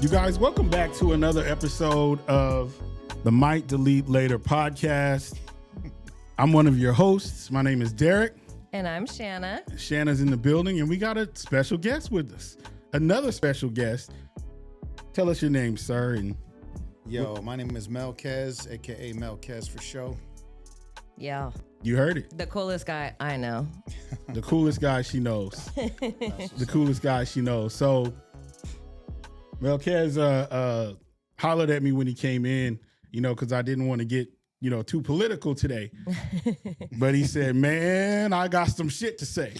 You guys, welcome back to another episode of the Might Delete Later podcast. I'm one of your hosts. My name is Derrick. And I'm Shana. Shana's in the building, and we got a special guest with us. Another special guest. Tell us your name, sir. And Yo, my name is Melkez, aka Melkez for show. Yeah. you heard it. The coolest guy I know. The coolest guy she knows. The coolest guy she knows. So Melkez hollered at me when he came in, because I didn't want to get, too political today. But he said, man, I got some shit to say.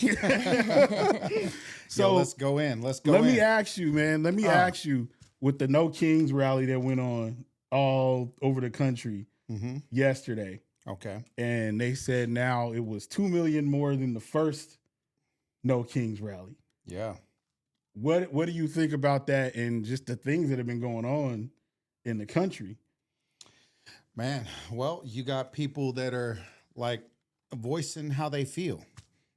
So Yo, let's go in. Let me ask you, man. Let me ask you, with the No Kings rally that went on all over the country yesterday. Okay. And they said now it was 2 million more than the first No Kings rally. Yeah. What do you think about that and just the things that have been going on in the country? Man, well, you got people that are like voicing how they feel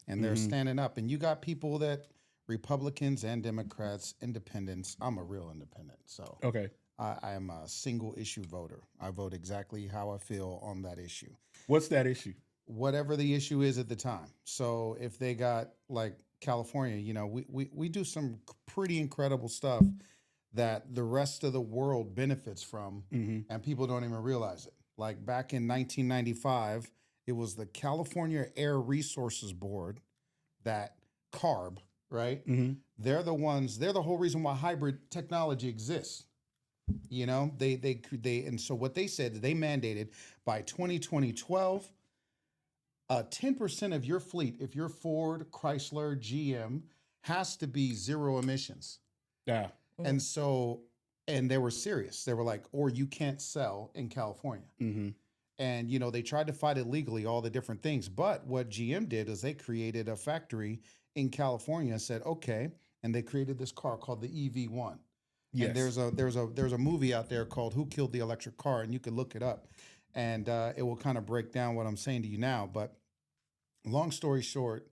and they're standing up. And you got people that Republicans and Democrats, independents. I'm a real independent. So Okay. I am a single issue voter. I vote exactly how I feel on that issue. What's that issue? Whatever the issue is at the time. So if they got like California, we do some pretty incredible stuff that the rest of the world benefits from, and people don't even realize it. Like back in 1995, it was the California Air Resources Board, that CARB, right? They're the whole reason why hybrid technology exists. And so what they said, they mandated by 2012, 10% of your fleet, if you're Ford, Chrysler, GM, has to be zero emissions. Yeah. And so, and they were serious. They were like, or you can't sell in California. And, they tried to fight it legally, all the different things. But what GM did is they created a factory in California and said, okay. And they created this car called the EV1. Yes. And there's a movie out there called Who Killed the Electric Car? And you can look it up. And it will kind of break down what I'm saying to you now. But long story short,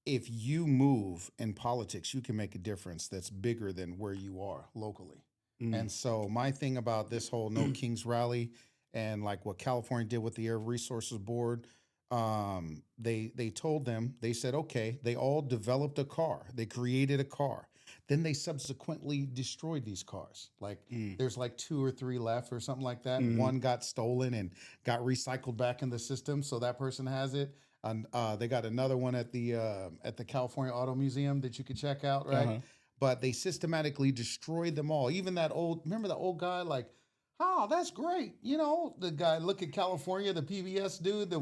if you move in politics, you can make a difference that's bigger than where you are locally. And so my thing about this whole No Kings rally and like what California did with the Air Resources Board, they told them, they said, okay, they all developed a car. They created a car. Then they subsequently destroyed these cars. Like there's like 2 or 3 left or something like that. One got stolen and got recycled back in the system. So that person has it. And they got another one at the California Auto Museum that you could check out, right? But they systematically destroyed them all. Even remember the old guy, like, oh, that's great. The guy, look at California, the PBS dude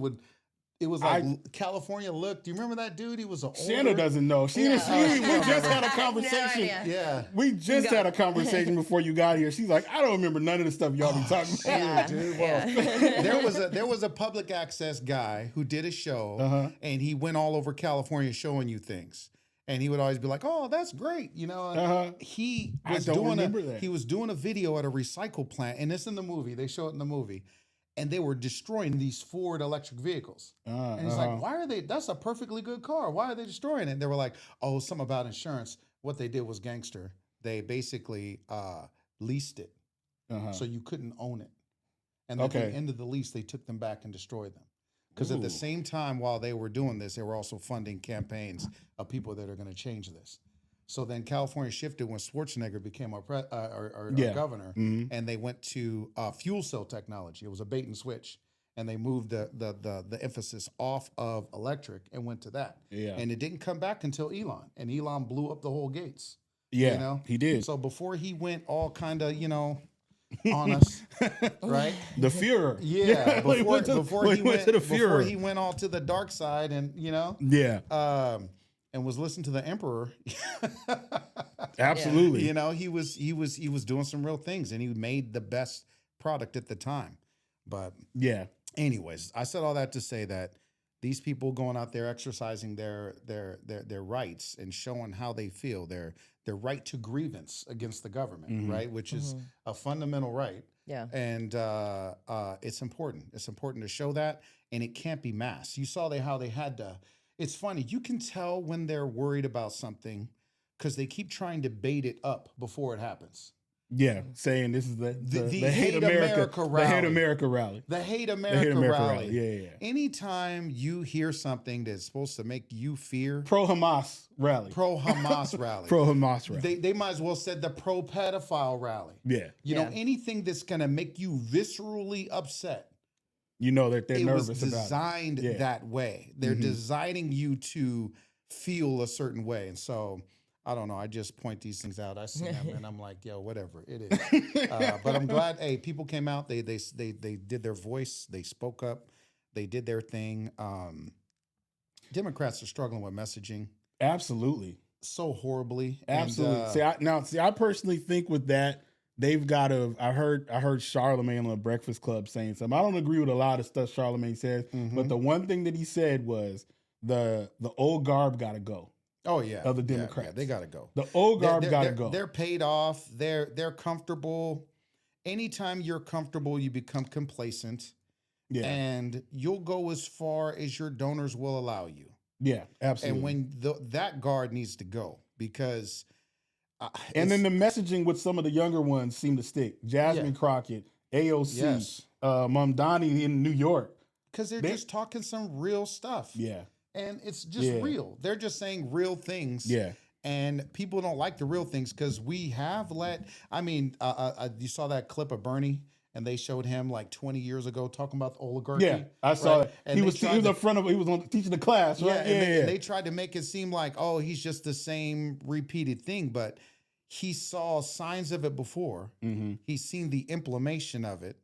it was like California Look. Do you remember that dude? He was Shanna doesn't know. We just had a conversation. No, yeah. We just had a conversation before you got here. She's like, I don't remember none of the stuff y'all be talking about. Yeah, dude. yeah. Well, there was a public access guy who did a show, and he went all over California showing you things. And he would always be like, "Oh, that's great," He was he was doing a video at a recycle plant, and it's in the movie. They show it in the movie, and they were destroying these Ford electric vehicles. And he's like, "Why are they? That's a perfectly good car. Why are they destroying it?" And they were like, "Oh, something about insurance." What they did was gangster. They basically leased it, so you couldn't own it. And at the end of the lease, they took them back and destroyed them. Because at the same time, while they were doing this, they were also funding campaigns of people that are going to change this. So then California shifted when Schwarzenegger became our governor, and they went to fuel cell technology. It was a bait and switch, and they moved the emphasis off of electric and went to that. Yeah. And it didn't come back until Elon, and Elon blew up the whole Gates. Yeah, he did. So before he went all kind of, on us, right? The Führer. Yeah, before he went all to the dark side, and and was listening to the Emperor. Absolutely. He was doing some real things, and he made the best product at the time. But anyways, I said all that to say that these people going out there exercising their rights and showing how they feel, their right to grievance against the government, right? Which is a fundamental right. Yeah. And it's important. It's important to show that, and it can't be masked. You saw how they had to. It's funny. You can tell when they're worried about something because they keep trying to bait it up before it happens. Yeah, saying this is the Hate America rally. The Hate America rally. The Hate America rally. Yeah. Anytime you hear something that's supposed to make you fear. Pro-Hamas rally. Pro-Hamas rally. Pro-Hamas rally. They might as well said the pro-pedophile rally. Yeah. You know, anything that's going to make you viscerally upset. You know that they're nervous about it. It was designed that way. They're designing you to feel a certain way. And so... I don't know. I just point these things out. I see them and I'm like, yo, whatever it is. But I'm glad. Hey, people came out. They did their voice. They spoke up. They did their thing. Democrats are struggling with messaging. Absolutely. So horribly. Absolutely. And, I personally think with that they've got to. I heard Charlamagne on the Breakfast Club saying something. I don't agree with a lot of stuff Charlamagne says, but the one thing that he said was the old guard got to go. Oh yeah, of the Democrats. Yeah, they got to go. The old guard got to go. They're paid off. They're comfortable. Anytime you're comfortable, you become complacent. Yeah, and you'll go as far as your donors will allow you. Yeah, absolutely. And when that guard needs to go because, and then the messaging with some of the younger ones seem to stick. Jasmine Crockett, AOC, Mamdani in New York, because they're just talking some real stuff. Yeah. And it's just real. They're just saying real things. Yeah. And people don't like the real things because we have you saw that clip of Bernie and they showed him like 20 years ago talking about the oligarchy. Yeah, I saw it. And he was teaching the class, right? And they tried to make it seem like, oh, he's just the same repeated thing. But he saw signs of it before. Mm-hmm. He's seen the implementation of it.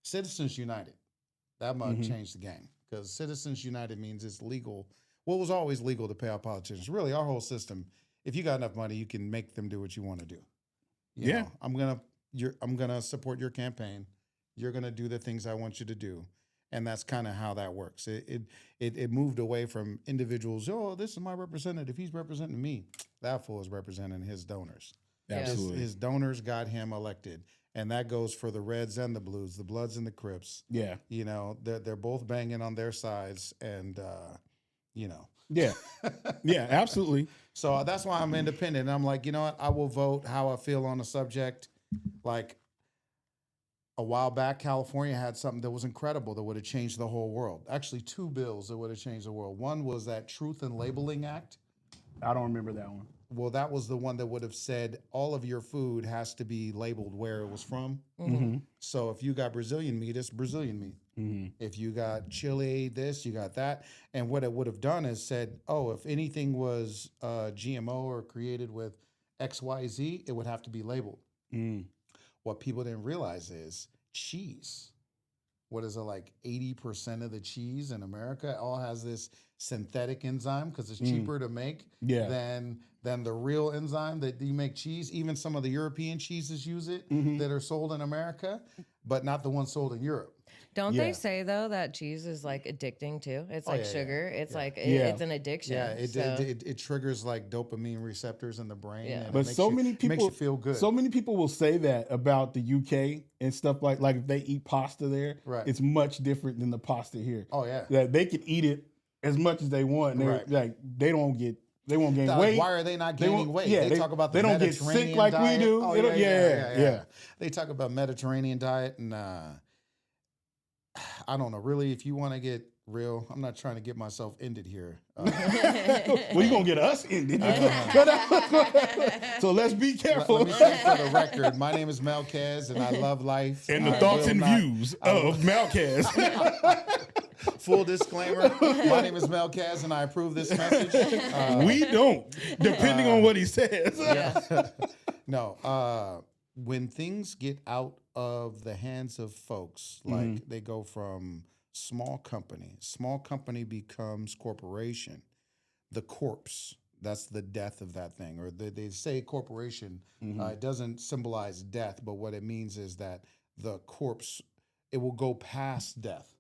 Citizens United. That might change the game. Because Citizens United means it's legal. Well, it was always legal to pay our politicians. Really, our whole system, if you got enough money, you can make them do what you want to do. You know, I'm gonna support your campaign. You're gonna do the things I want you to do. And that's kind of how that works. It moved away from individuals, oh, this is my representative. He's representing me. That fool is representing his donors. Absolutely. His donors got him elected. And that goes for the Reds and the Blues, the Bloods and the Crips. Yeah. You know, they're both banging on their sides and, you know. Yeah. Yeah, absolutely. So that's why I'm independent. I'm like, you know what? I will vote how I feel on the subject. Like a while back, California had something that was incredible that would have changed the whole world. Actually, 2 bills that would have changed the world. One was that Truth in Labeling Act. I don't remember that one. Well, that was the one that would have said all of your food has to be labeled where it was from. Mm-hmm. So if you got Brazilian meat, it's Brazilian meat. Mm-hmm. If you got chili, this, you got that. And what it would have done is said, oh, if anything was GMO or created with XYZ, it would have to be labeled. Mm. What people didn't realize is cheese. What is it, like 80% of the cheese in America all has this synthetic enzyme because it's cheaper to make than the real enzyme that you make cheese. Even some of the European cheeses use it that are sold in America, but not the ones sold in Europe. Don't they say, though, that cheese is like addicting too? It's like sugar. It's like it's an addiction. Yeah, it triggers like dopamine receptors in the brain. Yeah. But makes you feel good. So many people will say that about the UK and stuff like if they eat pasta there, it's much different than the pasta here. Oh, yeah. That they can eat it as much as they want. And like they won't gain weight. Why are they not gaining weight? Yeah, they talk about the Mediterranean diet. They don't get sick like we do. Oh, yeah. They talk about Mediterranean diet and I don't know. Really, if you want to get real, I'm not trying to get myself ended here. Well, you're going to get us ended. So let's be careful. Let me say for the record, my name is Melkez and I love life. And the thoughts and views of Melkez. Full disclaimer, my name is Melkez and I approve this message. We don't, depending on what he says. No, when things get out of the hands of folks, like they go from small company becomes corporation. The corpse, that's the death of that thing. Or they say corporation, it doesn't symbolize death, but what it means is that the corpse, it will go past death.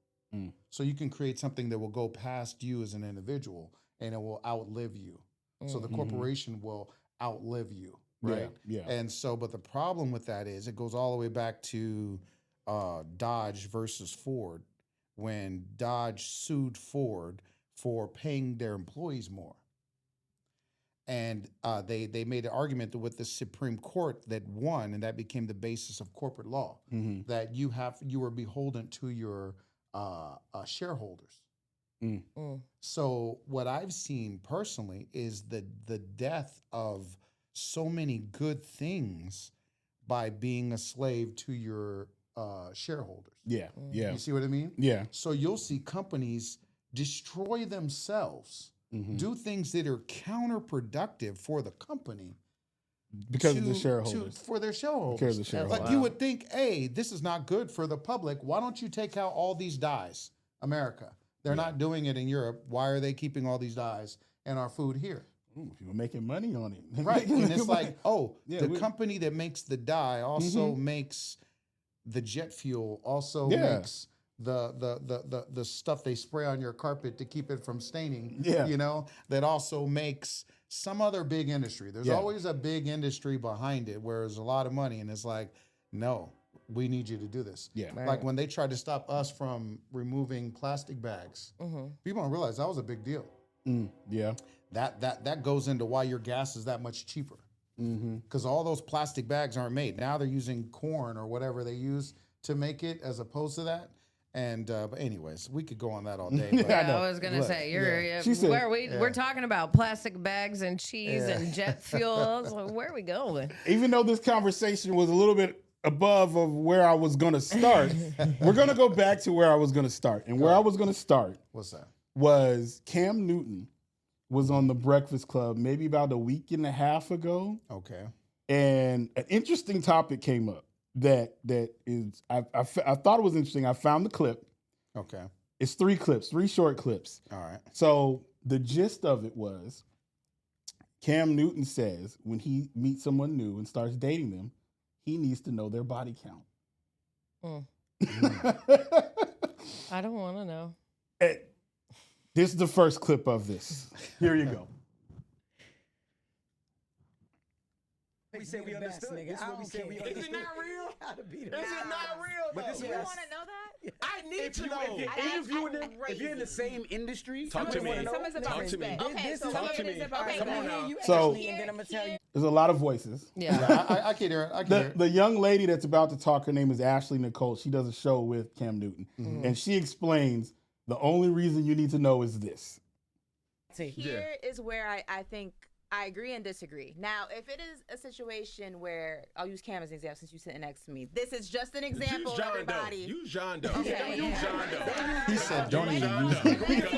So you can create something that will go past you as an individual and it will outlive you. So the corporation will outlive you, right? Yeah. And so, but the problem with that is it goes all the way back to Dodge versus Ford, when Dodge sued Ford for paying their employees more. And they made an argument with the Supreme Court that won, and that became the basis of corporate law, that you were beholden to your shareholders. So what I've seen personally is the death of so many good things by being a slave to your shareholders. Yeah. You see what I mean? Yeah. So you'll see companies destroy themselves, do things that are counterproductive for the company because of the shareholders. For their shareholders. Because of the shareholders. Like you would think, hey, this is not good for the public. Why don't you take out all these dyes, America? They're not doing it in Europe. Why are they keeping all these dyes and our food here? People making money on it. Right. And it's like, the company that makes the dye also makes the jet fuel, also makes the stuff they spray on your carpet to keep it from staining, that also makes some other big industry. There's always a big industry behind it where there's a lot of money, and it's like, no, we need you to do this. Yeah. Right. Like when they tried to stop us from removing plastic bags, people don't realize that was a big deal. Yeah. That goes into why your gas is that much cheaper. Because all those plastic bags aren't made. Now they're using corn or whatever they use to make it as opposed to that. And but anyways, we could go on that all day. But I was gonna say we're talking about plastic bags and cheese and jet fuel. So where are we going? Even though this conversation was a little bit above of where I was gonna start, we're gonna go back to where I was gonna start. And where I was gonna start what's that? Was Cam Newton was on the Breakfast Club maybe about a week and a half ago. Okay. And an interesting topic came up. That is, I thought it was interesting. I found the clip. Okay. It's 3 short clips. All right. So the gist of it was Cam Newton says when he meets someone new and starts dating them, he needs to know their body count. I don't want to know. This is the first clip of this. Here you go. We said we understood. This is what we said we understood. Is it not real? Is it not real? But this you is want to know that? I need to know. If you're interviewing them, if you're in the same industry, talk to me. Talk to me. Okay, so talk to me. Okay, come on now. So and then I'm gonna tell you. There's a lot of voices. Yeah, I can hear it. The young lady that's about to talk, her name is Ashley Nicole. She does a show with Cam Newton, and she explains the only reason you need to know is this. Here is where I think I agree and disagree. Now, if it is a situation where, I'll use Cam as an example since you're sitting next to me. This is just an example, everybody. Use John Doe. Okay. Use John Doe. He said, don't even use me. We want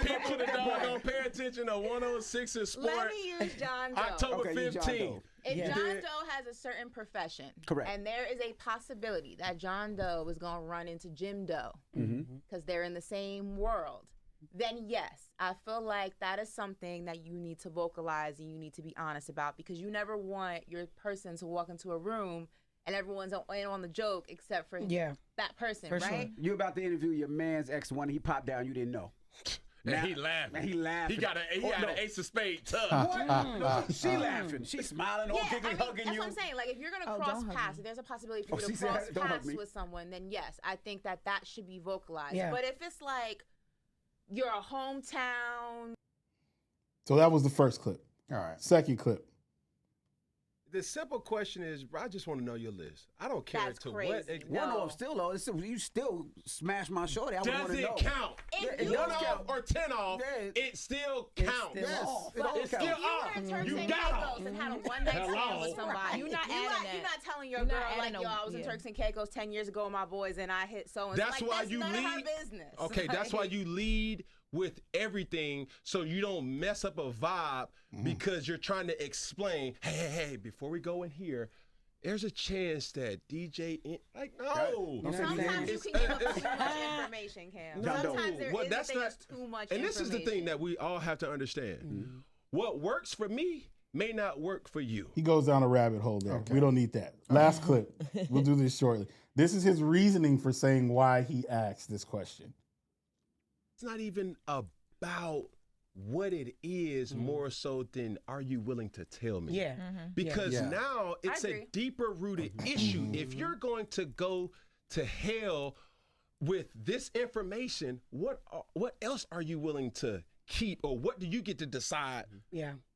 people to don't pay attention to 106 in sport. Let me use John Doe. October 15th. If John Doe has a certain profession, correct, and there is a possibility that John Doe is going to run into Jim Doe because they're in the same world, then yes, I feel like that is something that you need to vocalize and you need to be honest about, because you never want your person to walk into a room and everyone's in on the joke except for that person, right? Sure. You're about to interview your man's ex-one. He popped down. You didn't know. And he laughing. He got an ace of spades. She laughing. She smiling, all giggling, hugging that's you. What I'm saying. Like, if you're going to cross paths, if there's a possibility for you to cross paths with someone, then yes, I think that should be vocalized. Yeah. But if it's like, you're a hometown. So that was the first clip. All right. Second clip. The simple question is, I just want to know your list. I don't care That's to crazy. what. No, still though. You still smash my shorty. I does it count? It 1 off or 10 off, it still counts. It's still off. You got and had a one-night stand with somebody. You're not telling your girl like, yo, I was in Turks and Caicos 10 years ago with my boys and I hit so and so. That's why you lead. None of her business. Okay, that's why you lead with everything, so you don't mess up a vibe because you're trying to explain, hey, before we go in here, there's a chance that DJ, no. Sometimes you can give up too much information, Cam. Sometimes there's too much information. And this is the thing that we all have to understand. What works for me may not work for you. He goes down a rabbit hole there. Okay. We don't need that. Last clip. We'll do this shortly. This is his reasoning for saying why he asked this question. It's not even about what it is more so than are you willing to tell me? Yeah. Because now it's a deeper rooted issue. If you're going to go to hell with this information, what else are you willing to keep, or what do you get to decide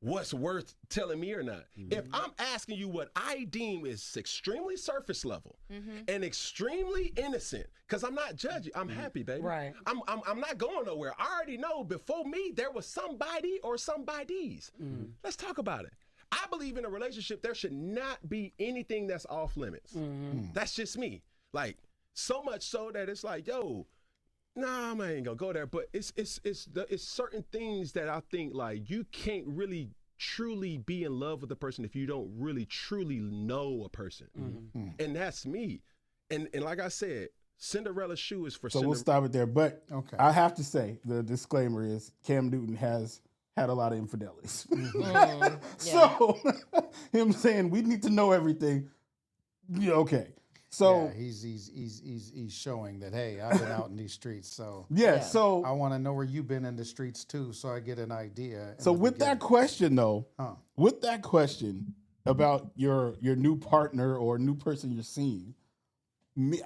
what's worth telling me or not? If I'm asking you what I deem is extremely surface level and extremely innocent, because I'm not judging, I'm happy, baby. Right. I'm not going nowhere. I already know before me there was somebody or somebodies. Let's talk about it. I believe in a relationship there should not be anything that's off limits. That's just me. Like, so much so that it's like, yo, nah, I ain't gonna go there. But it's certain things that I think like you can't really truly be in love with a person if you don't really truly know a person. And that's me. And like I said, Cinderella's shoe is for So we'll stop it there. But Okay. I have to say, the disclaimer is Cam Newton has had a lot of infidelities. So him saying we need to know everything, okay. So he's showing that, hey, I've been out in these streets, so so I want to know where you've been in the streets too, so I get an idea. So with that question though, with that question about your new partner or new person you're seeing,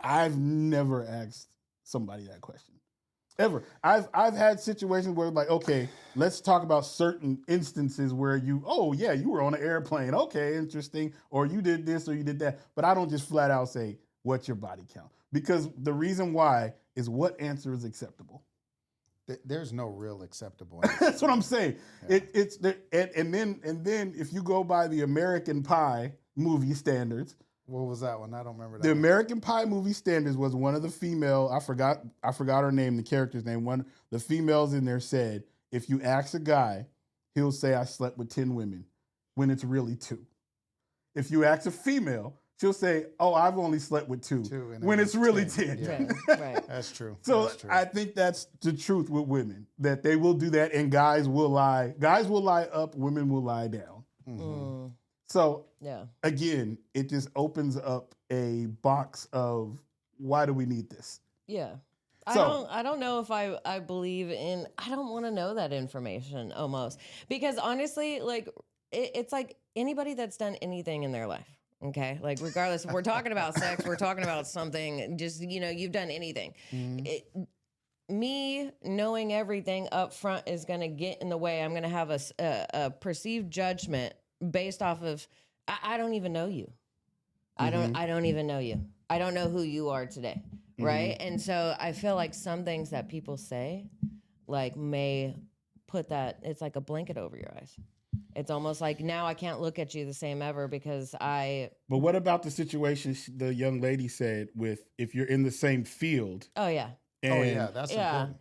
I've never asked somebody that question. Ever. I've had situations where like, okay, let's talk about certain instances where you were on an airplane. Okay, interesting. Or you did this or you did that. But I don't just flat out say, what's your body count? Because the reason why is what answer is acceptable. There's no real acceptable answer. That's what I'm saying. Yeah. And then if you go by the American Pie movie standards. What was that one? I don't remember that. The American Pie movie standards was one of the female, I forgot her name, the character's name. One the females in there said, if you ask a guy, he'll say I slept with 10 women when it's really 2. If you ask a female, she'll say, oh, I've only slept with 2 when it's really 10. Yeah. Right. That's true. So that's true. I think that's the truth with women, that they will do that and guys will lie. Guys will lie up, women will lie down. So again, it just opens up a box of why do we need this? Yeah. So, I don't know if I believe in, I don't want to know that information almost, because honestly, like it's like anybody that's done anything in their life. Okay. Like regardless if we're talking about sex, we're talking about something, just, you've done anything. Me knowing everything up front is going to get in the way. I'm going to have a perceived judgment based off of, I don't even know you. I don't even know you. I don't know who you are today. Right. And so I feel like some things that people say, like, may put that, it's like a blanket over your eyes. It's almost like now I can't look at you the same ever because But what about the situation the young lady said with if you're in the same field? Oh, yeah. That's important.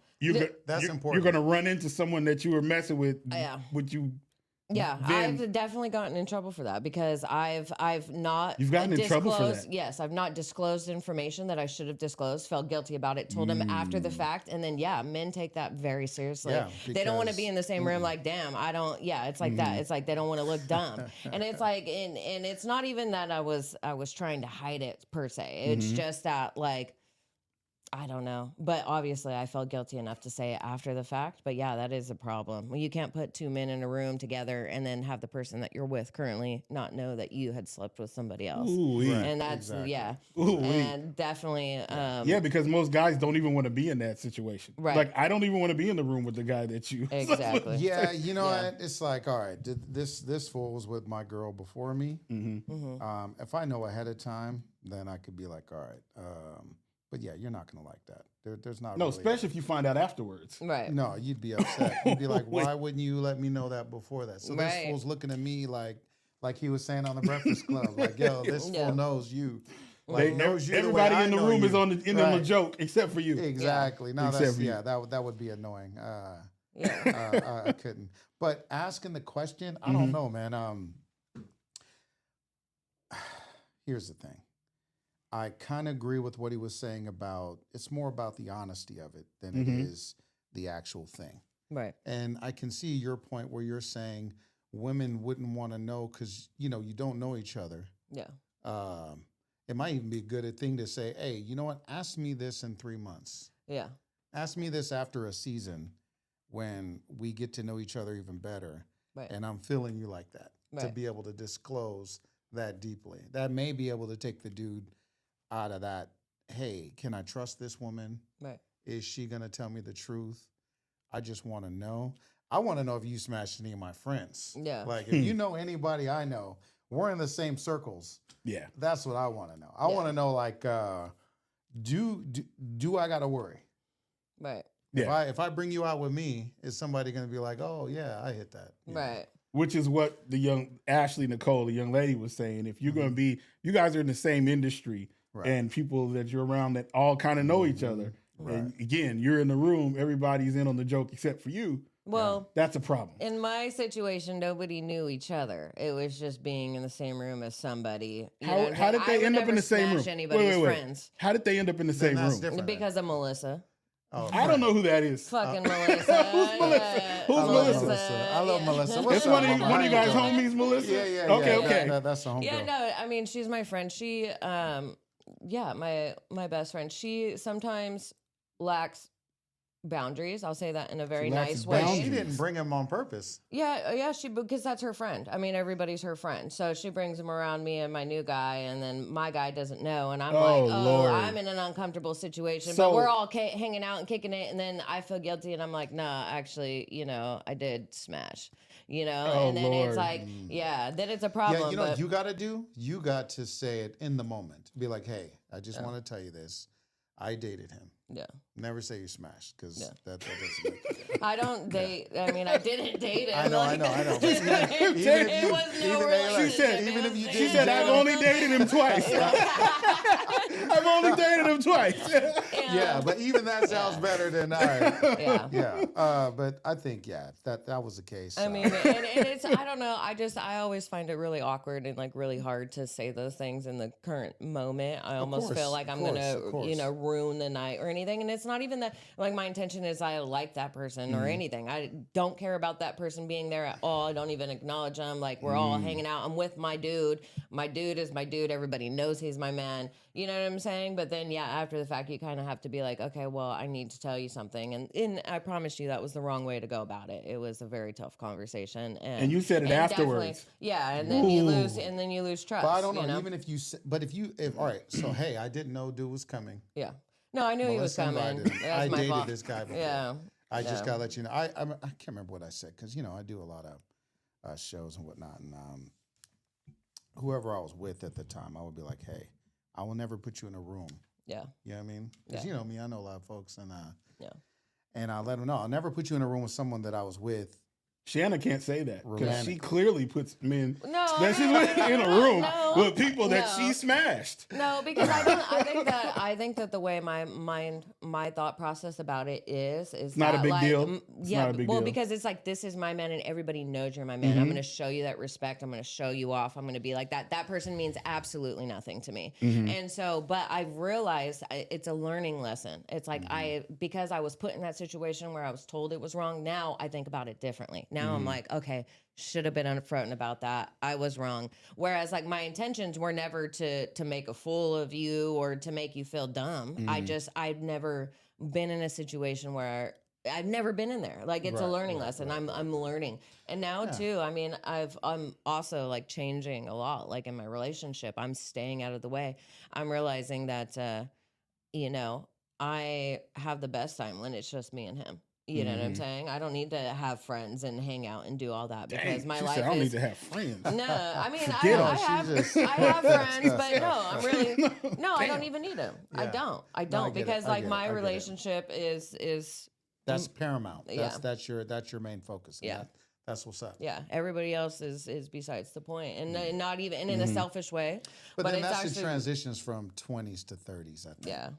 That's important. You're going to run into someone that you were messing with. Would you? Yeah, I've definitely gotten in trouble for that because I've not. You've gotten in trouble for that? Yes, I've not disclosed information that I should have disclosed. Felt guilty about it. Told him after the fact, and then men take that very seriously. Yeah, they don't want to be in the same room. Like, damn, I don't. Yeah, it's like that. It's like they don't want to look dumb, and it's like, and it's not even that I was trying to hide it per se. It's just that like. I don't know. But obviously I felt guilty enough to say it after the fact. But yeah, that is a problem. You can't put 2 men in a room together and then have the person that you're with currently not know that you had slept with somebody else. And that's, and definitely. Because most guys don't even want to be in that situation. Right. Like, I don't even want to be in the room with the guy that you. Exactly. What? It's like, all right, this fool was with my girl before me. If I know ahead of time, then I could be like, all right, but yeah, you're not going to like that. There's not. No, really especially if you find out afterwards. Right. No, you'd be upset. You'd be like, why wouldn't you let me know that before that? So this fool's looking at me like he was saying on the Breakfast Club, like, yo, this fool knows you. Like, knows you. Everybody in the room is on a joke except for you. Exactly. No, that would be annoying. I couldn't. But asking the question, I don't know, man. Here's the thing. I kind of agree with what he was saying about it's more about the honesty of it than it is the actual thing. Right. And I can see your point where you're saying women wouldn't want to know because, you don't know each other. Yeah. It might even be a good thing to say, hey, you know what? Ask me this in 3 months. Yeah. Ask me this after a season when we get to know each other even better. Right. And I'm feeling you like that to be able to disclose that deeply. That may be able to take the dude out of that, hey, can I trust this woman? Right. Is she going to tell me the truth? I just want to know. I want to know if you smashed any of my friends. Yeah. Like, if you know anybody I know, we're in the same circles. Yeah. That's what I want to know. I want to know, like, do I got to worry? Right. Yeah. If I bring you out with me, is somebody going to be like, oh, yeah, I hit that? Right. Which is what the young Ashley Nicole, the young lady, was saying. If you're going to be, you guys are in the same industry and people that you're around that all kind of know each other. Right. And again, you're in the room, everybody's in on the joke except for you. Well, that's a problem. In my situation, nobody knew each other. It was just being in the same room as somebody. How did they end up in the same room? Anybody's friends. How did they end up in the same room? Because of Melissa. Oh, I don't know who that is. Fucking Melissa. Who's Melissa? Who's Melissa? I love Melissa. It's one of you guys' homies, Melissa? Yeah. Okay. That's the homegirl. Yeah, no, I mean, she's my friend. She, my best friend. She sometimes lacks boundaries. I'll say that in a very nice way. She didn't bring him on purpose. Yeah, because that's her friend. I mean, everybody's her friend. So she brings him around me and my new guy, and then my guy doesn't know, and I'm Lord. I'm in an uncomfortable situation. But we're all hanging out and kicking it, and then I feel guilty, and I'm like, nah, actually, I did smash. And then Lord. It's like, then it's a problem. Yeah, what you got to do? You got to say it in the moment. Be like, hey, I just want to tell you this. I dated him. Yeah. Never say you smashed, because that doesn't make it. I don't date. I mean, I didn't date him. I know. She said, I've only dated him twice. I've only dated him twice. Yeah, but even that sounds better than Yeah. But I think, that was the case. I mean, and it's, I don't know. I always find it really awkward and like really hard to say those things in the current moment. I almost feel like I'm going to, ruin the night or anything. And it's not even that, like, my intention is I like that person or anything. I don't care about that person being there at all. I don't even acknowledge them. Like, we're all hanging out. I'm with my dude. My dude is my dude. Everybody knows he's my man. You know what I'm saying? But then, after the fact, you kind of have to be like, okay, well, I need to tell you something. And I promise you that was the wrong way to go about it. It was a very tough conversation. And you said it afterwards. And then you lose trust. But I don't know. Even if you, all right. So, hey, I didn't know dude was coming. Yeah. No, I knew he was coming. I dated this guy before. Yeah. I just gotta let you know. I can't remember what I said, because I do a lot of shows and whatnot, and whoever I was with at the time, I would be like, hey, I will never put you in a room. Yeah. You know what I mean? Because you know me, I know a lot of folks, and and I let them know I'll never put you in a room with someone that I was with. Shanna can't say that because she clearly puts men that she's in a room with people that she smashed. No, because I think that the way my thought process about it is not a big deal. Yeah, well, because it's like, this is my man and everybody knows you're my man. I'm going to show you that respect. I'm going to show you off. I'm going to be like that. That person means absolutely nothing to me. And so, but I've realized it's a learning lesson. It's like because I was put in that situation where I was told it was wrong. Now I think about it differently. Now I'm like, okay, should have been upfront about that. I was wrong. Whereas, like, my intentions were never to make a fool of you or to make you feel dumb. I've never been in a situation where I've never been in there. Like, it's a learning lesson. I'm learning. And now too, I mean, I'm also like changing a lot. Like, in my relationship, I'm staying out of the way. I'm realizing that, I have the best time when it's just me and him. You know what I'm saying? I don't need to have friends and hang out and do all that because my life I don't need to have friends. No, I mean, I have friends, but no, I'm really, I don't even need them. Yeah. I don't because like my relationship is that's paramount. That's your main focus. Yeah. That's what's up. Yeah, everybody else is besides the point, and not even in a selfish way. But then that's the transitions from 20s to 30s. I think. Yeah.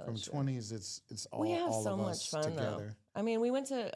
From 20s, it's all we have all so of much us fun together. though. I mean, we went to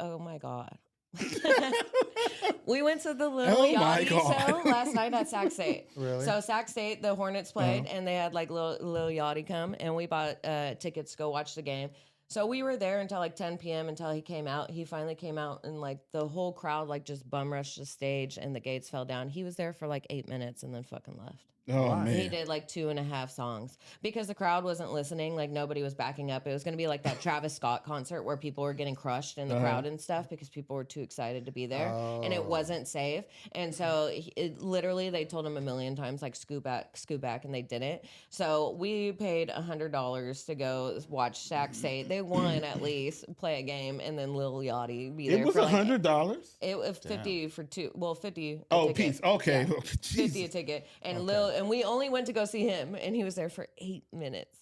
we went to the Little Yachty show last night at Sac State. Really? So Sac State, the Hornets played, and they had like Little Yachty come, and we bought tickets to go watch the game. So we were there until like 10 p.m. until he came out. He finally came out, and like the whole crowd like just bum rushed the stage, and the gates fell down. He was there for like 8 minutes and then fucking left. Oh, man. He did like 2.5 songs because the crowd wasn't listening. Like nobody was backing up. It was going to be like that Travis Scott concert where people were getting crushed in the crowd and stuff because people were too excited to be there, and it wasn't safe. And so literally they told him a million times like scoot back, and they didn't. So we paid $100 to go watch Sac say they won at least, play a game, and then Lil Yachty be there. It was for $100. It was 50 for two. Well, 50. Oh, piece. Okay. Yeah. Oh, 50 a ticket. And and we only went to go see him, and he was there for 8 minutes.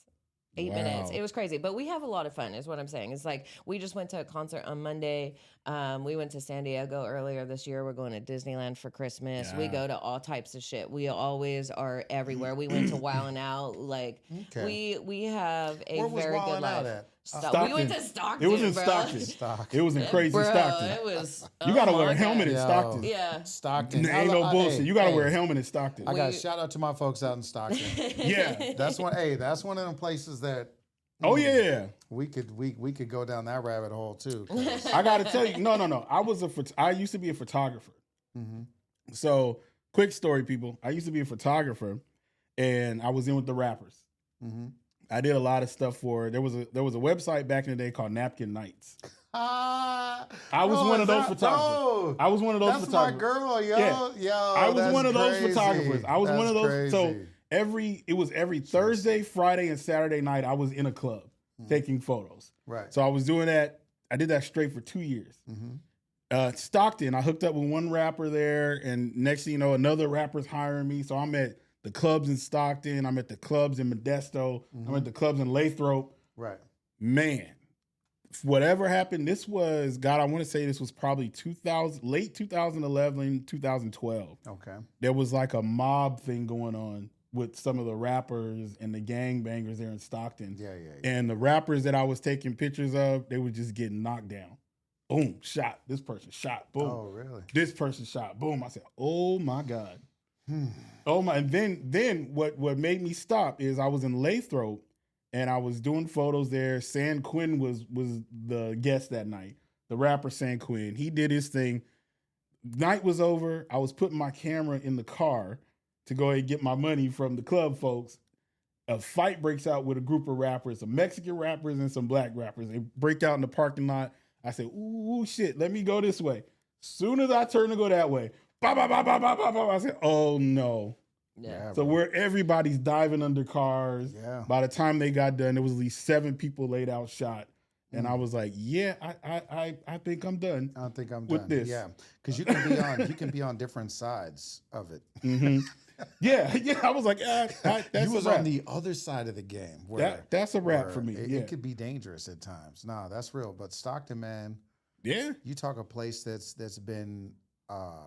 8 minutes. It was crazy. But we have a lot of fun, is what I'm saying. It's like we just went to a concert on Monday. We went to San Diego earlier this year. We're going to Disneyland for Christmas. We go to all types of shit. We always are everywhere. We went to Wow and Out. Like we have a Where was very good Wildin' Out life. at? We went to Stockton. It was in bro. Stockton. It was in crazy Bro, Stockton. it was. You got to oh wear my a helmet God. in Stockton. Yeah. Stockton. Ain't no bullshit. You got to hey, wear a helmet in Stockton. I got shout out to my folks out in Stockton. Yeah. That's one. Hey, that's one of them places that. Oh, yeah. We could go down that rabbit hole too. I got to tell you. No. I used to be a photographer. Mm-hmm. So, quick story, people. I used to be a photographer, and I was in with the rappers. Mm-hmm. I did a lot of stuff for. There was a website back in the day called Napkin Nights. I was one of those photographers. I was one of those that's photographers. My girl, yo, Yeah. yo. I was one of those crazy. photographers. I was one of those. Crazy. So every Thursday, Friday, and Saturday night, I was in a club taking photos. Right. So I was doing that. I did that straight for 2 years. Stockton, I hooked up with one rapper there, and next thing you know, another rapper's hiring me. So I'm at the clubs in Stockton. I'm at the clubs in Modesto. I'm at the clubs in Lathrop. Right. Man, whatever happened, this was, God, I want to say this was probably late 2011, 2012. Okay. There was like a mob thing going on with some of the rappers and the gangbangers there in Stockton. Yeah. And the rappers that I was taking pictures of, they were just getting knocked down. Boom, shot. This person shot. Boom. Oh, really? This person shot. Boom. I said, oh my God. Oh my. And then what made me stop is I was in Lathrop and I was doing photos there. San Quinn was the guest that night. The rapper San Quinn. He did his thing. Night was over. I was putting my camera in the car to go ahead and get my money from the club folks. A fight breaks out with a group of rappers, some Mexican rappers and some black rappers. They break out in the parking lot. I said, ooh, shit, let me go this way. Soon as I turn to go that way, bah, bah, bah, bah, bah, bah, bah, I said, oh, no. Yeah. So where everybody's diving under cars. Yeah. By the time they got done, there was at least 7 people laid out shot. And I was like, yeah, I think I'm done. I think I'm with done. this. Yeah. Because you can be on different sides of it. Mm-hmm. Yeah. I was like, that's you was a wrap. on the other side of the game. Where, that's a wrap for me. It could be dangerous at times. Nah, that's real. But Stockton, man. Yeah. You talk a place that's been a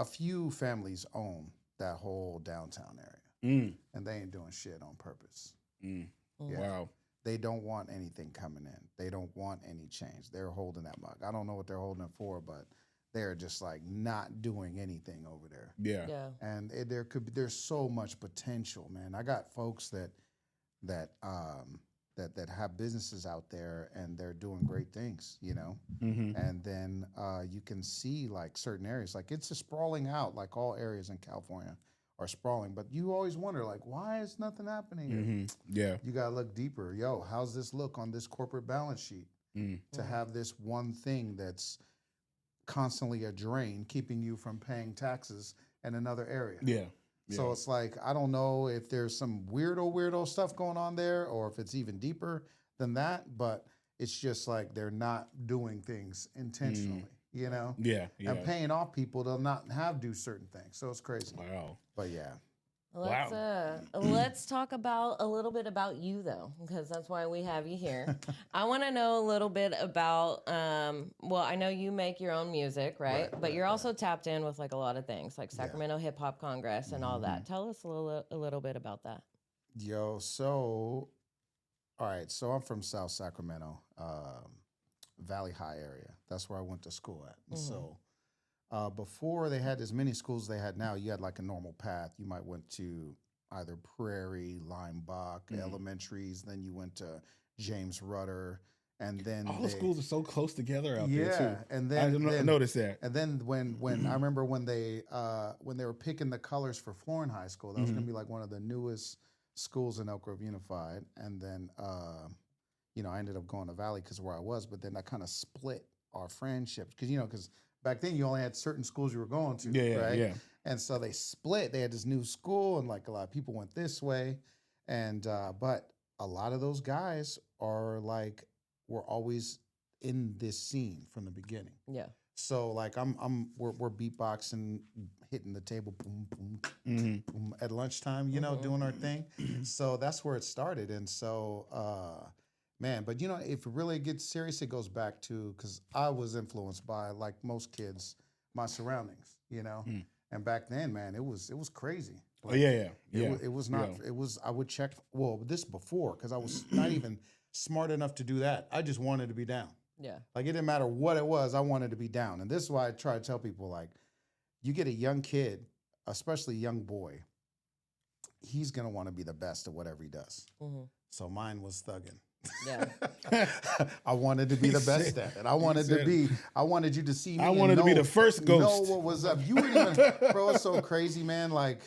few families own that whole downtown area. And they ain't doing shit on purpose. Yeah. Wow. They don't want anything coming in. They don't want any change. They're holding that mug. I don't know what they're holding it for, but they're just like not doing anything over there. Yeah. And there's so much potential, man. I got folks that have businesses out there and they're doing great things, you know. And then you can see like certain areas, like it's a sprawling out, like all areas in California are sprawling, but you always wonder, like, why is nothing happening here? Yeah. You gotta look deeper. Yo, how's this look on this corporate balance sheet to have this one thing that's constantly a drain, keeping you from paying taxes in another area? Yeah. So it's like, I don't know if there's some weirdo stuff going on there or if it's even deeper than that, but it's just like they're not doing things intentionally, you know? Yeah. And paying off people to not do certain things. So it's crazy. Wow. But yeah. Let's talk about a little bit about you though, because that's why we have you here. I want to know a little bit about. Well, I know you make your own music, right? But you're also tapped in with like a lot of things, like Sacramento Hip Hop Congress and all that. Tell us a little bit about that. Yo, so all right, so I'm from South Sacramento, Valley High area. That's where I went to school at. So. Before they had as many schools they had now, you had like a normal path. You might went to either Prairie, Limebach, elementaries, then you went to James Rudder, And then all the schools are so close together out there too. And then I noticed that. And then when I remember when they were picking the colors for Florin High School, that was going to be like one of the newest schools in Elk Grove Unified. And then I ended up going to Valley because of where I was. But then I kind of split our friendships because back then you only had certain schools you were going to, right? Yeah. And so they split. They had this new school, and like a lot of people went this way, and but a lot of those guys were always in this scene from the beginning. Yeah. So like we're beatboxing, hitting the table, boom, boom, boom, at lunchtime, doing our thing. So that's where it started, and so. Man, but if it really gets serious, it goes back to because I was influenced by, like most kids, my surroundings, And back then, man, it was crazy. Like, It was not. Yeah. It was. I would check. Well, this before because I was not even smart enough to do that. I just wanted to be down. Yeah. Like it didn't matter what it was. I wanted to be down, and this is why I try to tell people like, you get a young kid, especially a young boy. He's gonna want to be the best at whatever he does. Mm-hmm. So mine was thugging. Yeah, I wanted to be the best at it. I wanted you to see me. I wanted to be the first ghost. Know what was up. You wouldn't even, bro. It's so crazy, man. Like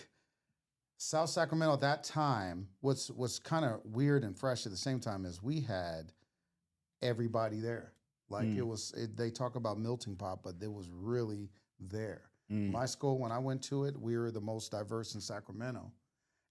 South Sacramento at that time, what's kind of weird and fresh at the same time is we had everybody there. Like they talk about melting pot, but it was really there. My school, when I went to it, we were the most diverse in Sacramento.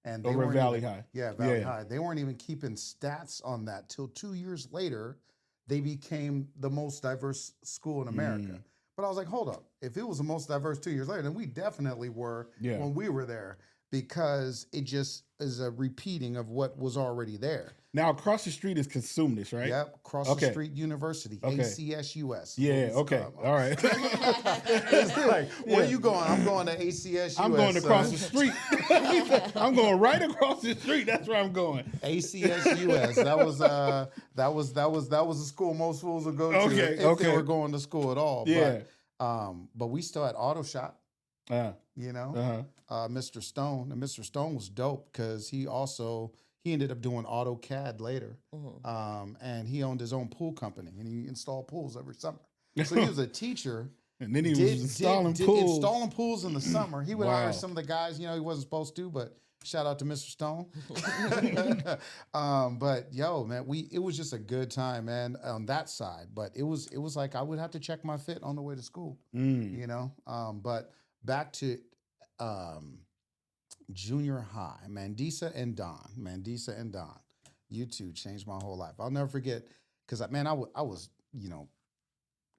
And they over Valley High. Yeah, Valley High. They weren't even keeping stats on that till 2 years later. They became the most diverse school in America. But I was like, hold up. If it was the most diverse 2 years later, then we definitely were when we were there because it just is a repeating of what was already there. Now, across the street is Consumness, right? Yep. Across the street university, ACSUS. Yeah, okay. All right. It's like, where you going? I'm going to ACSUS. I'm going across the street. I'm going right across the street. That's where I'm going. ACSUS. That was a school most fools would go to if they were going to school at all. Yeah. But we still had auto shop. Mr. Stone. And Mr. Stone was dope because he ended up doing AutoCAD later. And he owned his own pool company and he installed pools every summer. So he was a teacher. And then he was installing pools in the summer. He would hire some of the guys, he wasn't supposed to, but shout out to Mr. Stone. But yo, man, it was just a good time, man, on that side. But it was like I would have to check my fit on the way to school, But back to junior high, Mandisa and Don. You two changed my whole life. I'll never forget because, man, I was,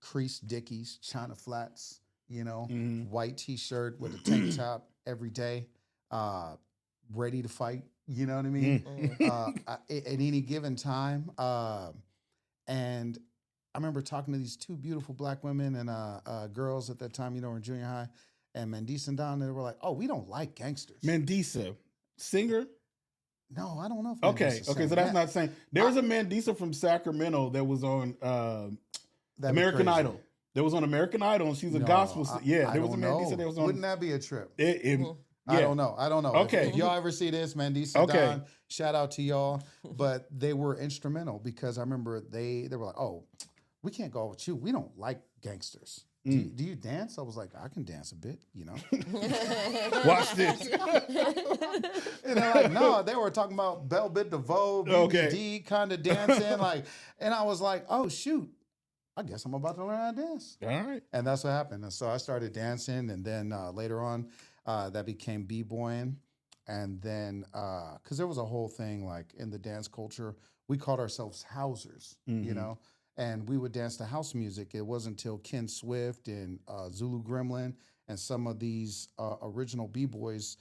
creased Dickies, China flats, white T-shirt with a tank top every day, ready to fight. You know what I mean? At any given time. And I remember talking to these two beautiful black women and girls at that time, in junior high. And Mandisa and Don, they were like, "Oh, we don't like gangsters." Mandisa, singer? No, I don't know. If so that's not saying. There was a Mandisa from Sacramento that was on American Idol. There was on American Idol, and she's a gospel. There was a Mandisa that was on. Wouldn't that be a trip? I don't know. Okay, if y'all ever see this, Mandisa, Don, shout out to y'all. But they were instrumental because I remember they were like, "Oh, we can't go out with you. We don't like gangsters." Do you dance? I was like, I can dance a bit, Watch this. And they're like, no, they were talking about Bell Bit DeVoe, BBD kind of dancing. And I was like, oh, shoot, I guess I'm about to learn how to dance. All right. And that's what happened. And so I started dancing. And then later on, that became b-boying. And then, because there was a whole thing like in the dance culture, we called ourselves housers, and we would dance to house music. It wasn't until Ken Swift and Zulu Gremlin and some of these original b-boys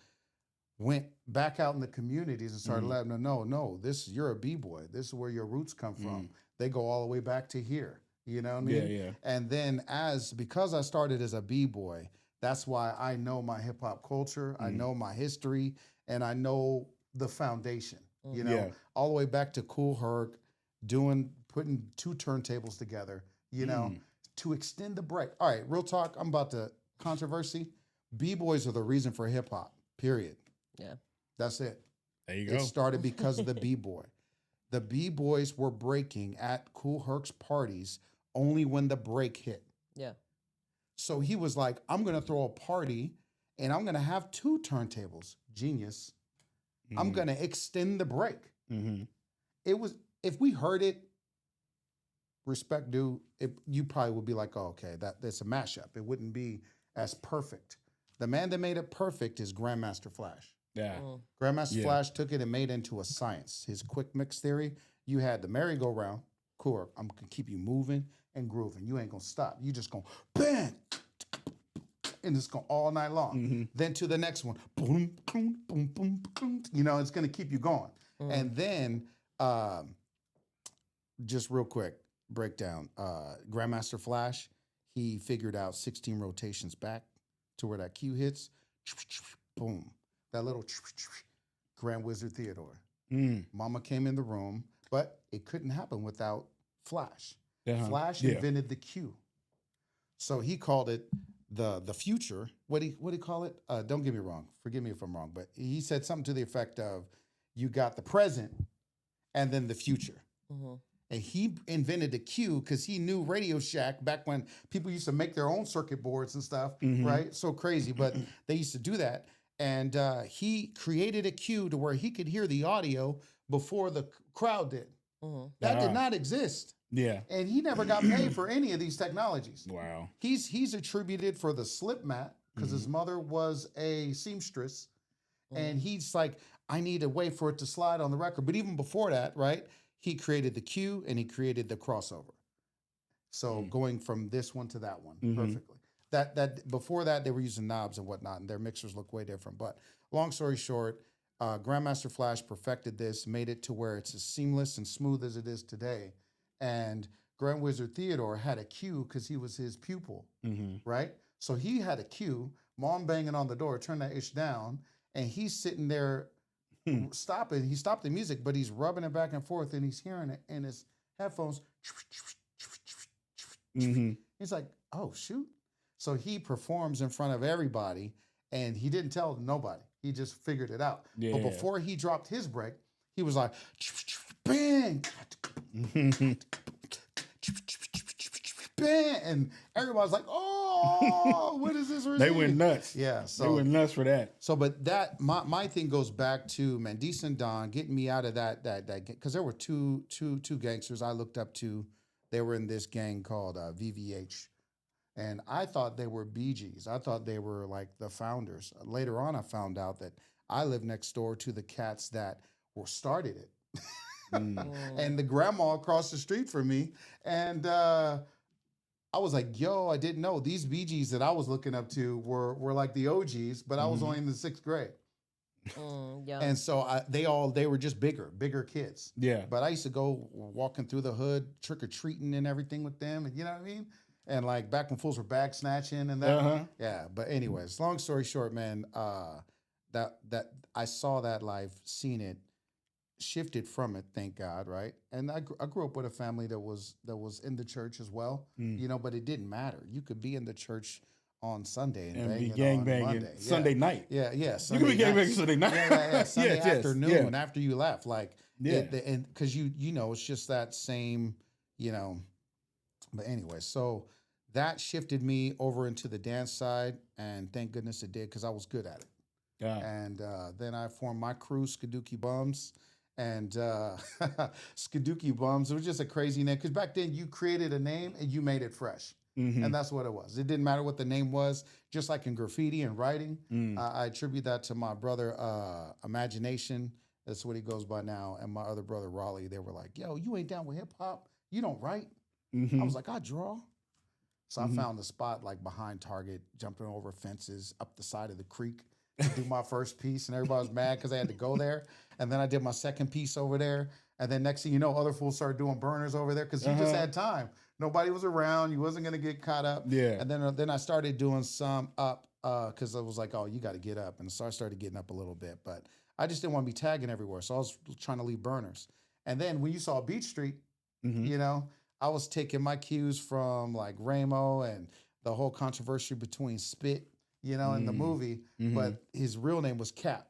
went back out in the communities and started letting them know, no, you're a b-boy. This is where your roots come from. They go all the way back to here. You know what I mean? Yeah. And then because I started as a b-boy, that's why I know my hip hop culture. I know my history, and I know the foundation. All the way back to Kool Herc, putting two turntables together, to extend the break. All right, real talk. I'm about to controversy. B-boys are the reason for hip hop, period. Yeah. That's it. There you go. It started because of the B-boy. the B-boys were breaking at Kool Herc's parties only when the break hit. Yeah. So he was like, I'm going to throw a party and I'm going to have 2 turntables. Genius. I'm going to extend the break. It was, if we heard it, respect due, you probably would be like, oh, okay, that's a mashup. It wouldn't be as perfect. The man that made it perfect is Grandmaster Flash. Yeah. Grandmaster Flash took it and made it into a science. His quick mix theory, you had the merry-go-round. Cool, I'm going to keep you moving and grooving. You ain't going to stop. You just going bang, and it's going all night long. Then to the next one, boom, boom, boom, boom, boom. You know, it's going to keep you going. And then, just real quick, breakdown. Grandmaster Flash, he figured out 16 rotations back to where that cue hits. Boom. That little Grand Wizard Theodore. Mama came in the room, but it couldn't happen without Flash. Flash invented the cue. So he called it the future. What do you call it? Don't get me wrong. Forgive me if I'm wrong, but he said something to the effect of, you got the present and then the future. And he invented the cue because he knew Radio Shack back when people used to make their own circuit boards and stuff, right? So crazy, but they used to do that. And he created a cue to where he could hear the audio before the crowd did. That did not exist. Yeah. And he never got paid for any of these technologies. Wow. He's attributed for the slip mat because his mother was a seamstress. And he's like, I need a way for it to slide on the record. But even before that, right, he created the cue and he created the crossover. So going from this one to that one perfectly. That before that, they were using knobs and whatnot, and their mixers look way different. But long story short, Grandmaster Flash perfected this, made it to where it's as seamless and smooth as it is today. And Grand Wizard Theodore had a cue because he was his pupil, right? So he had a cue, mom banging on the door, turn that ish down, and he's sitting there stopping. He stopped the music, but he's rubbing it back and forth, and he's hearing it in his headphones. He's like, oh, shoot. So he performs in front of everybody, and he didn't tell nobody. He just figured it out. Yeah. But before he dropped his break, he was like, bang, bang, and everybody's like, oh, what is this? They went nuts. Yeah, so they went nuts for that. So, but that my thing goes back to Mandisa and Don getting me out of that because there were two gangsters I looked up to. They were in this gang called VVH. And I thought they were BGs. I thought they were like the founders. Later on, I found out that I lived next door to the cats that started it. And the grandma across the street from me. And I was like, yo, I didn't know. These BGs that I was looking up to were like the OGs, but I was only in the 6th grade. And so they were just bigger kids. Yeah. But I used to go walking through the hood, trick-or-treating and everything with them. And you know what I mean? And like back when fools were bag snatching and that. Yeah. But anyways, long story short, man, that I saw that life, seen it, shifted from it, thank God, right? And I grew up with a family that was in the church as well, you know, but it didn't matter. You could be in the church on Sunday and be gang banging Monday. Sunday night. Yeah. You could be gang banging Sunday night. Yeah. Sunday afternoon after you left, like, and because you know it's just that same, you know. But anyway, so that shifted me over into the dance side, and thank goodness it did because I was good at it. Yeah. And then I formed my crew, Skidookie Bums. And Skidookie Bums, it was just a crazy name. Because back then, you created a name and you made it fresh. And that's what it was. It didn't matter what the name was. Just like in graffiti and writing, I attribute that to my brother, Imagination. That's what he goes by now. And my other brother, Raleigh, they were like, yo, you ain't down with hip-hop? You don't write? I was like, I draw. So I found the spot like behind Target, jumping over fences, up the side of the creek to do my first piece. And everybody was mad because I had to go there. And then I did my second piece over there. And then next thing you know, other fools started doing burners over there because you just had time. Nobody was around. You wasn't going to get caught up. Yeah. And then I started doing some up because I was like, oh, you got to get up. And so I started getting up a little bit. But I just didn't want to be tagging everywhere. So I was trying to leave burners. And then when you saw Beach Street, you know, I was taking my cues from like Ramo and the whole controversy between Spit, you know, in the movie. But his real name was Cap.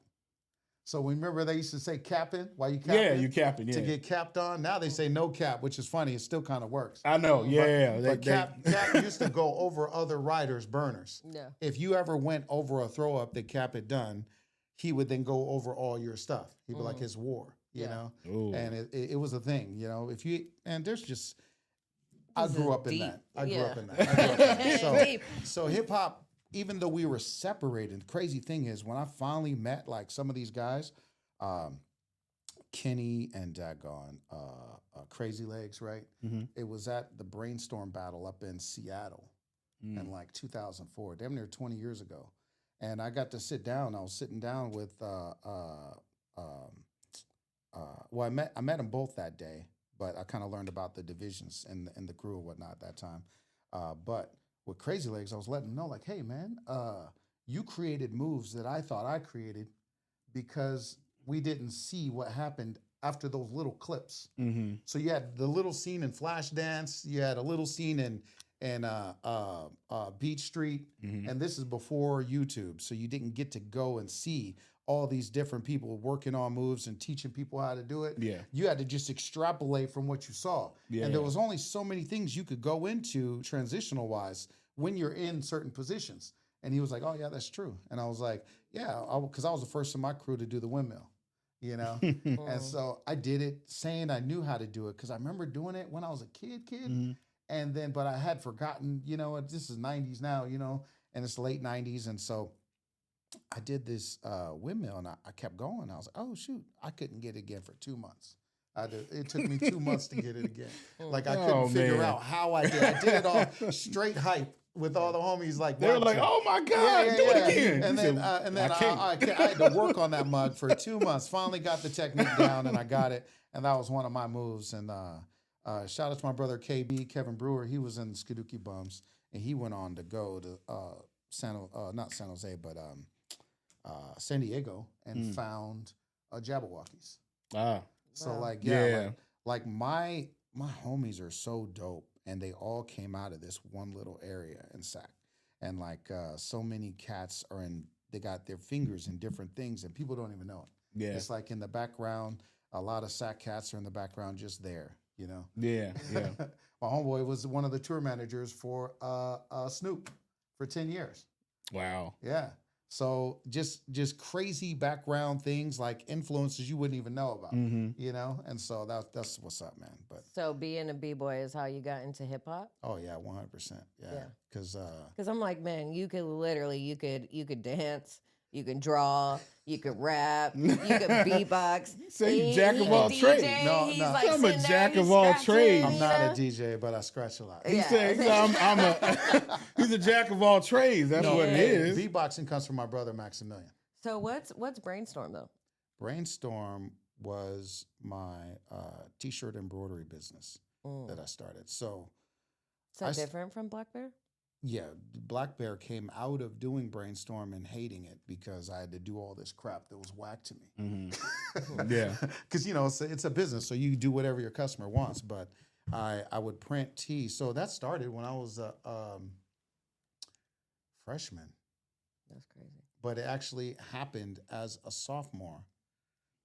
So remember they used to say capping while you capping? Yeah, you capping, yeah. To get capped on. Now they say no cap, which is funny. It still kind of works. I know, yeah. But cap used to go over other riders' burners. Yeah. If you ever went over a throw up that Cap had done, he would then go over all your stuff. He'd be like his war, you know? Ooh. And it was a thing, you know? There's just, I grew up in that. I grew up in that. So hip hop, even though we were separated, the crazy thing is when I finally met like some of these guys, Kenny and Daggone, Crazy Legs, right? Mm-hmm. It was at the Brainstorm battle up in Seattle in like 2004, damn near 20 years ago. And I got to sit down. I was sitting down with, I met them both that day, but I kind of learned about the divisions and the crew and whatnot at that time. But with Crazy Legs, I was letting them know, like, hey, man, you created moves that I thought I created because we didn't see what happened after those little clips. Mm-hmm. So you had the little scene in Flashdance, you had a little scene in Beach Street, and this is before YouTube, so you didn't get to go and see all these different people working on moves and teaching people how to do it. Yeah. You had to just extrapolate from what you saw. Yeah, and there was only so many things you could go into transitional wise when you're in certain positions. And he was like, oh, yeah, that's true. And I was like, yeah, because I was the first in my crew to do the windmill, you know? And so I did it saying I knew how to do it because I remember doing it when I was a kid. And then, but I had forgotten, you know, this is 90s now, you know, and it's late 90s. And so I did this windmill and I kept going. I was like, oh, shoot, I couldn't get it again for 2 months. It took me 2 months to get it again. Like I couldn't figure out how I did. I did it all straight hype with all the homies. Like they were like, "Oh my God, do it again!" And then I had to work on that mug for 2 months. Finally got the technique down, and I got it. And that was one of my moves. And shout out to my brother KB, Kevin Brewer. He was in the Skidookie Bums, and he went on to go to not San Jose, but San Diego, and found Jabberwockies. So like like my homies are so dope, and they all came out of this one little area in Sac, and like so many cats they got their fingers in different things, and people don't even know it. It's like in the background, a lot of Sac cats are in the background just there, you know. My homeboy was one of the tour managers for Snoop for 10 years. Wow. Yeah. So just crazy background things, like influences you wouldn't even know about, you know? And so that's what's up, man. But so being a B-boy is how you got into hip hop? Oh yeah, 100%. Yeah. Cause I'm like, man, you could dance, you can draw, you could rap, you could beatbox. Say you jack of all trades. No, like I'm a jack of all trades. I'm not a DJ, but I scratch a lot. He said, he's a jack of all trades. That's what it is. Beatboxing comes from my brother Maximilian. So what's Brainstorm though? Brainstorm was my t-shirt embroidery business that I started. So is that different from Black Bear? Yeah, Black Bear came out of doing Brainstorm and hating it because I had to do all this crap that was whack to me. Yeah. Because, you know, it's a business, so you do whatever your customer wants. But I would print tees. So that started when I was a freshman. That's crazy. But it actually happened as a sophomore.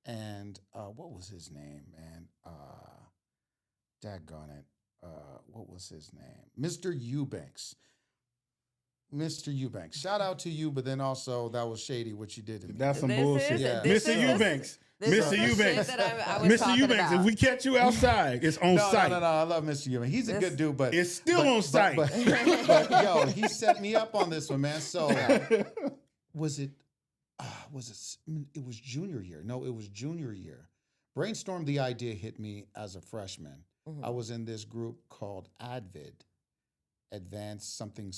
And what was his name, man? Daggone it. What was his name? Mr. Eubanks. Mr. Eubanks. Shout out to you, but then also that was shady what you did to me. That's some bullshit. Mr. Eubanks. Mr. Eubanks. Mr. Eubanks, if we catch you outside, it's on site. No, I love Mr. Eubanks. He's a good dude, but it's still on site. But yo, he set me up on this one, man. So it was junior year. No, it was junior year. Brainstorm, the idea hit me as a freshman. I was in this group called ADVID, Advanced something.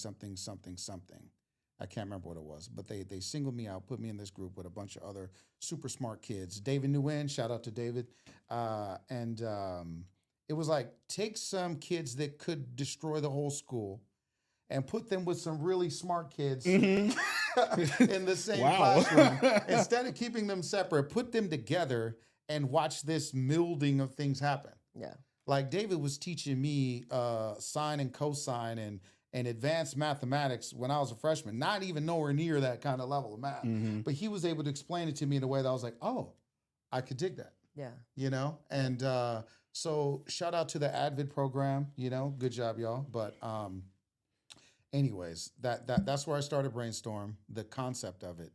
I can't remember what it was, but they singled me out, put me in this group with a bunch of other super smart kids. David Nguyen, shout out to David. And it was like, take some kids that could destroy the whole school and put them with some really smart kids in the same classroom. Instead of keeping them separate, put them together and watch this melding of things happen. Yeah. Like David was teaching me sine and cosine and advanced mathematics when I was a freshman, not even nowhere near that kind of level of math. But he was able to explain it to me in a way that I was like, oh, I could dig that. Yeah. You know? And so shout out to the Advid program, you know, good job, y'all. But anyways, that's where I started Brainstorm, the concept of it.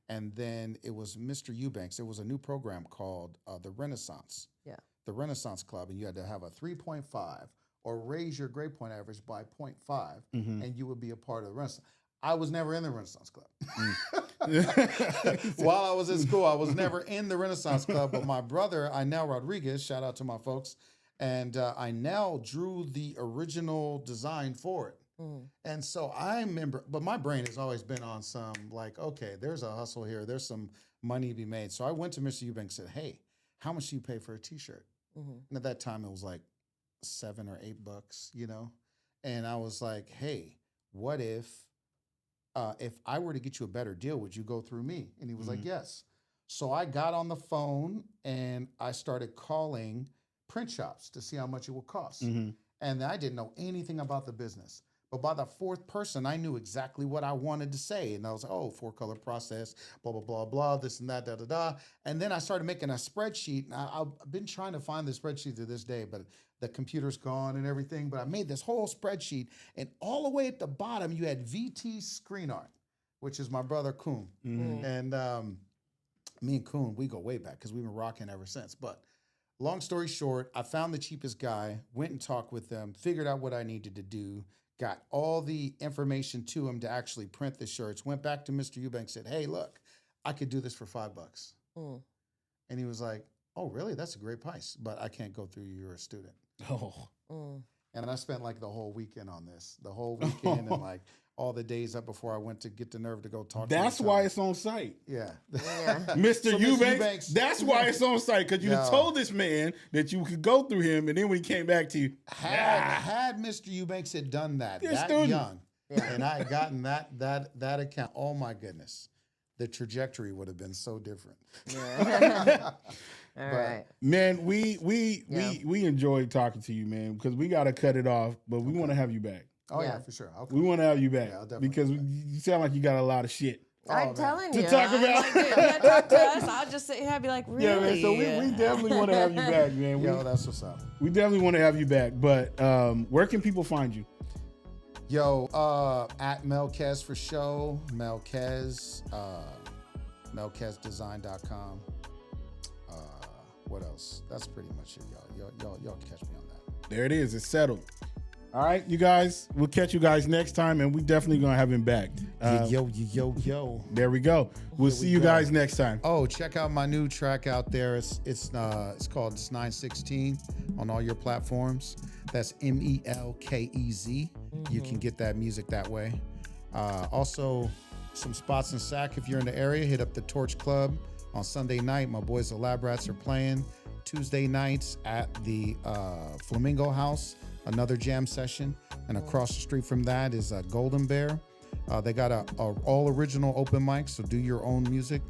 And then it was Mr. Eubanks. There was a new program called the Renaissance. Yeah. The Renaissance Club, and you had to have a 3.5 or raise your grade point average by 0.5, and you would be a part of the Renaissance. I was never in the Renaissance Club. While I was in school, I was never in the Renaissance Club, but my brother, Inel Rodriguez, shout out to my folks, and Inel drew the original design for it. And so I remember, but my brain has always been on some like, okay, there's a hustle here. There's some money to be made. So I went to Mr. Eubanks and said, hey, how much do you pay for a t-shirt? And at that time it was like $7 or $8, you know? And I was like, hey, what if I were to get you a better deal, would you go through me? And he was like, yes. So I got on the phone and I started calling print shops to see how much it would cost. And I didn't know anything about the business. But by the fourth person, I knew exactly what I wanted to say. And I was like, oh, 4-color process, blah, blah, blah, blah, this and that, da, da, da. And then I started making a spreadsheet. And I've been trying to find the spreadsheet to this day, but the computer's gone and everything. But I made this whole spreadsheet. And all the way at the bottom, you had VT Screen Art, which is my brother, Kuhn. And me and Kuhn, we go way back because we've been rocking ever since. But long story short, I found the cheapest guy, went and talked with them, figured out what I needed to do, got all the information to him to actually print the shirts, went back to Mr. Eubanks, said, hey, look, I could do this for $5. And he was like, oh, really? That's a great price, but I can't go through you. You're a student. And I spent like the whole weekend on this, the whole weekend and like all the days up before I went to get the nerve to go talk to him. That's why it's on site. Yeah. Mr. Eubanks, that's why it's on site, because you told this man that you could go through him, and then when he came back to you, had Mr. Eubanks had done that young, and I had gotten that account, oh my goodness, the trajectory would have been so different. All right, man, we enjoyed talking to you, man, because we got to cut it off, but we want to have you back. Oh yeah, for sure. We want to have you back because you sound like you got a lot of shit. I'm telling you. To talk about. Like, dude, you talk to us. I'll just sit here and be like, really? Yeah, man. So we definitely want to have you back, man. That's what's up. We definitely want to have you back. But where can people find you? Yo, at Melkez for show. Melkez. MelkezDesign.com. What else? That's pretty much it, y'all. Y'all catch me on that. There it is. It's settled. All right, you guys. We'll catch you guys next time, and we definitely gonna have him back. Yo. There we go. We'll see you guys next time. Oh, check out my new track out there. It's called 916 on all your platforms. That's Melkez. You can get that music that way. Also, some spots in Sac if you're in the area. Hit up the Torch Club on Sunday night. My boys the Lab Rats are playing. Tuesday nights at the Flamingo House. Another jam session, and across the street from that is Golden Bear. They got a all original open mic, so do your own music.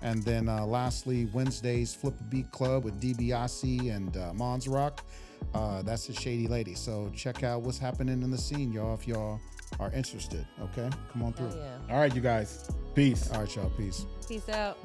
And then lastly, Wednesdays Flip a Beat Club with DiBiase and Mons Rock. That's a Shady Lady. So check out what's happening in the scene, y'all, if y'all are interested. Okay, come on through. Yeah. All right, you guys. Peace. All right, y'all. Peace. Peace out.